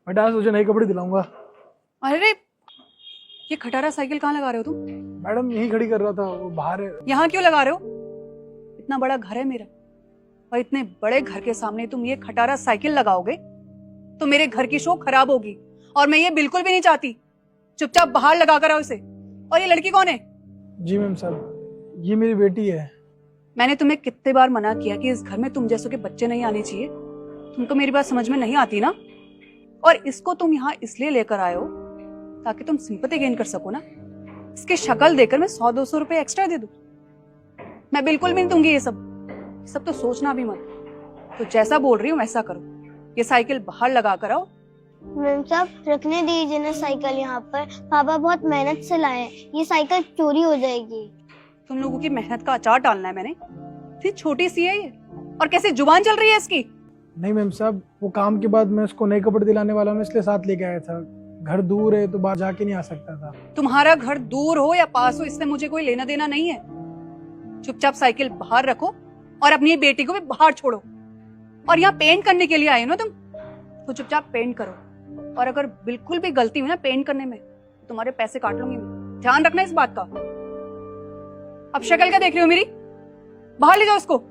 बेटा आज तुझे नए कपड़े दिलाऊंगा। अरे ये खटारा साइकिल कहाँ लगा रहे हो तुम? मैडम यही खड़ी कर रहा था, वो बाहर है। यहाँ क्यों लगा रहे हो? इतना बड़ा घर है मेरा और इतने बड़े घर के सामने तुम ये खटारा साइकिल लगाओगे तो मेरे घर की शो खराब होगी और मैं ये बिल्कुल भी नहीं चाहती। चुपचाप बाहर लगा कर आओ इसे। और ये लड़की कौन है? जी मैम साहब, ये मेरी बेटी है। मैंने तुम्हें कितने बार मना किया कि इस घर में तुम जैसों के बच्चे नहीं आने चाहिए। तुमको मेरी बात समझ में नहीं आती ना? और इसको तुम यहाँ इसलिए लेकर आए हो ताकि तुम सिंपैथी गेन कर सको ना। इसकी शक्ल देखकर मैं 100-200 रुपए एक्स्ट्रा दे दूं। मैं बिल्कुल भी नहीं दूंगी ये सब तो सोचना भी मत। तो जैसा बोल रही हूँ वैसा करो। ये साइकिल बाहर लगा कर आओ। मैम साहब रखने दीजिए ना साइकिल यहाँ पर, पापा बहुत मेहनत से लाए हैं, ये साइकिल चोरी हो जाएगी। तुम लोगों की मेहनत का अचार डालना है मैंने। इतनी छोटी सी है ये और कैसे जुबान चल रही है इसकी। नहीं मैम साहब, वो काम के बाद मैं उसको नए कपड़े दिलाने वाला हूँ, इसलिए साथ लेके आया था। घर दूर है तो बाहर जाके नहीं आ सकता था। तुम्हारा घर दूर हो या पास हो इससे मुझे कोई लेना देना नहीं है। चुपचाप साइकिल बाहर रखो और अपनी बेटी को भी बाहर छोड़ो। और यहाँ पेंट करने के लिए आए हो ना तुम, तो चुपचाप पेंट करो। और अगर बिल्कुल भी गलती हुई ना पेंट करने में तो तुम्हारे पैसे काट लूंगी मैं। ध्यान रखना इस बात का। अब शक्ल क्या देख रही हो मेरी? बाहर ले जाओ इसको।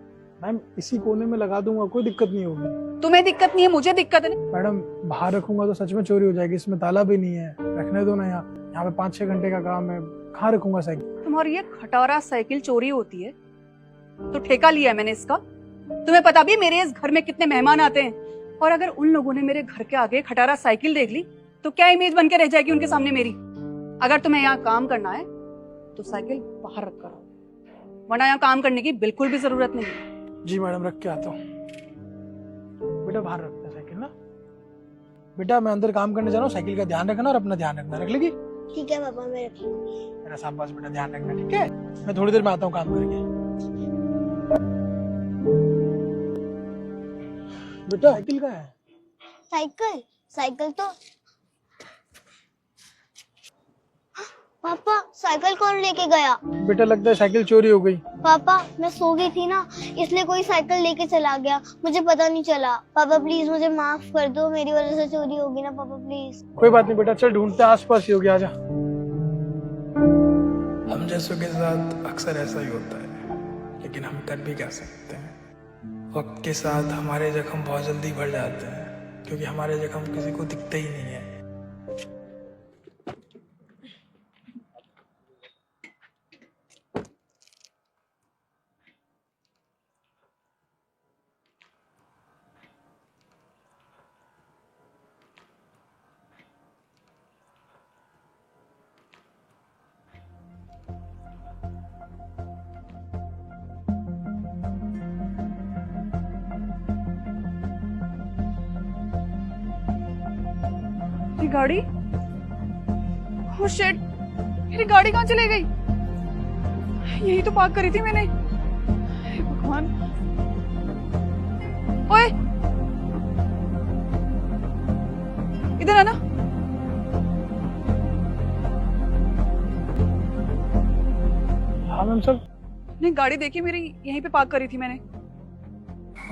मैम इसी कोने में लगा दूंगा, कोई दिक्कत नहीं होगी। तुम्हें दिक्कत नहीं है, मुझे दिक्कत है। मैडम बाहर रखूंगा तो सच में चोरी हो जाएगी, इसमें ताला भी नहीं है। रखने दो ना, यहाँ पे 5-6 घंटे का काम है, कहाँ रखूंगा साइकिल। तुम्हारी ये खटारा साइकिल चोरी होती है तो ठेका लिया है मैंने इसका। तुम्हें पता भी है मेरे इस घर में कितने मेहमान आते हैं। और अगर उन लोगों ने मेरे घर के आगे खटारा साइकिल देख ली तो क्या इमेज बन के रह जाएगी उनके सामने मेरी। अगर तुम्हें यहाँ काम करना है तो साइकिल बाहर रख कर, वरना यहाँ काम करने की बिल्कुल भी जरूरत नहीं है। जी मैडम रख के आता हूँ। बेटा बाहर रखते हैं साइकिल ना। बेटा मैं अंदर काम करने जा रहा हूँ, साइकिल का ध्यान रखना और अपना ध्यान रखना। रख लेगी? ठीक है पापा, मैं रखूंगी। मेरा शाबाश बेटा, ध्यान रखना ठीक है। मैं थोड़ी देर में आता हूँ काम करके। बेटा साइकिल का है। साइकिल साइकिल तो पापा साइकिल कौन लेके गया? बेटा लगता है साइकिल चोरी हो गई। पापा मैं सो गई थी ना, इसलिए कोई साइकिल लेके चला गया, मुझे पता नहीं चला। पापा प्लीज मुझे माफ कर दो, मेरी वजह से चोरी होगी ना पापा प्लीज। कोई बात नहीं बेटा, चल ढूंढते हैं, आसपास ही होगी, आजा। हम जैसों के साथ अक्सर ऐसा ही होता है, लेकिन हम कर भी क्या सकते हैं। वक्त के साथ हमारे जख्म बहुत जल्दी भर जाते हैं, क्योंकि हमारे जख्म किसी को दिखते ही नहीं है। ये गाड़ी, ओह शिट, मेरी गाड़ी कहाँ चली गई? यही तो पार्क करी थी मैंने। हे भगवान। ओए इधर आना। हाँ मैम साहब। नहीं गाड़ी देखी मेरी, यहीं पे पार्क करी थी मैंने।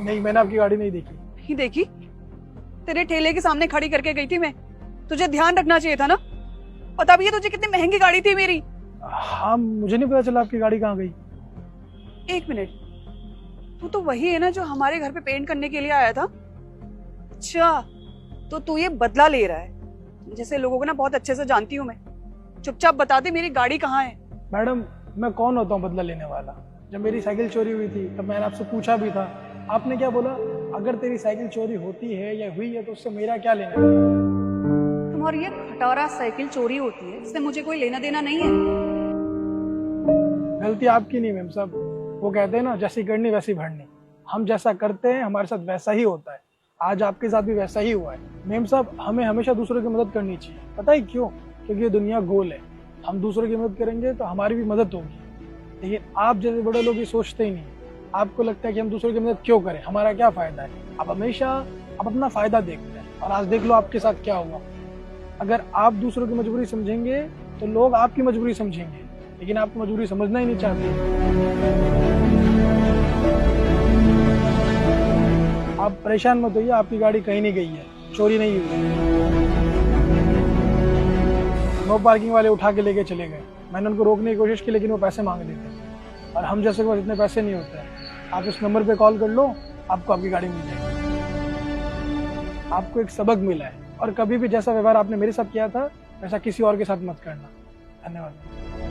नहीं मैंने आपकी गाड़ी नहीं देखी। नहीं देखी? तेरे ठेले के सामने खड़ी करके गई थी मैं। तुझे ध्यान रखना चाहिए था ना। पता भी है तुझे कितनी महंगी गाड़ी थी मेरी। हाँ मुझे नहीं पता चला आपकी गाड़ी कहाँ गई। एक मिनट, तू तो वही है ना जो हमारे घर पे पेंट करने के लिए आया था? अच्छा तो तू ये बदला ले रहा है। जैसे लोगों को ना बहुत अच्छे से जानती हूँ मैं। चुपचाप बता दे मेरी गाड़ी कहाँ है। मैडम मैं कौन होता हूँ बदला लेने वाला? जब मेरी साइकिल चोरी हुई थी तब मैंने आपसे पूछा भी था, आपने क्या बोला? अगर तेरी साइकिल चोरी होती है या हुई है तो उससे मेरा क्या लेना है? तुम्हारी ये खटारा साइकिल चोरी होती है, इससे मुझे कोई लेना देना नहीं है। गलती आपकी नहीं मैम साहब, वो कहते हैं ना जैसी करनी वैसी भरनी। हम जैसा करते हैं हमारे साथ वैसा ही होता है। आज आपके साथ भी वैसा ही हुआ है। मैम साहब हमें हमेशा दूसरों की मदद करनी चाहिए। पता है क्यों? क्योंकि ये दुनिया गोल है। हम दूसरों की मदद करेंगे तो हमारी भी मदद होगी। लेकिन आप जैसे बड़े लोग ये सोचते ही नहीं। आपको लगता है कि हम दूसरों की मदद क्यों करें, हमारा क्या फायदा है। आप हमेशा अपना फायदा देखते हैं और आज देख लो आपके साथ क्या हुआ। अगर आप दूसरों की मजबूरी समझेंगे तो लोग आपकी मजबूरी समझेंगे, लेकिन आपकी मजबूरी समझना ही नहीं चाहते। आप परेशान मत होइए, आपकी गाड़ी कहीं नहीं गई है, चोरी नहीं हुई है। नो पार्किंग वाले उठा के लेके चले गए। मैंने उनको रोकने की कोशिश की लेकिन वो पैसे मांग रहे थे, और हम जैसे के पास इतने पैसे नहीं होते हैं। आप इस नंबर पे कॉल कर लो, आपको आपकी गाड़ी मिल जाएगी। आपको एक सबक मिला है, और कभी भी जैसा व्यवहार आपने मेरे साथ किया था वैसा किसी और के साथ मत करना। धन्यवाद।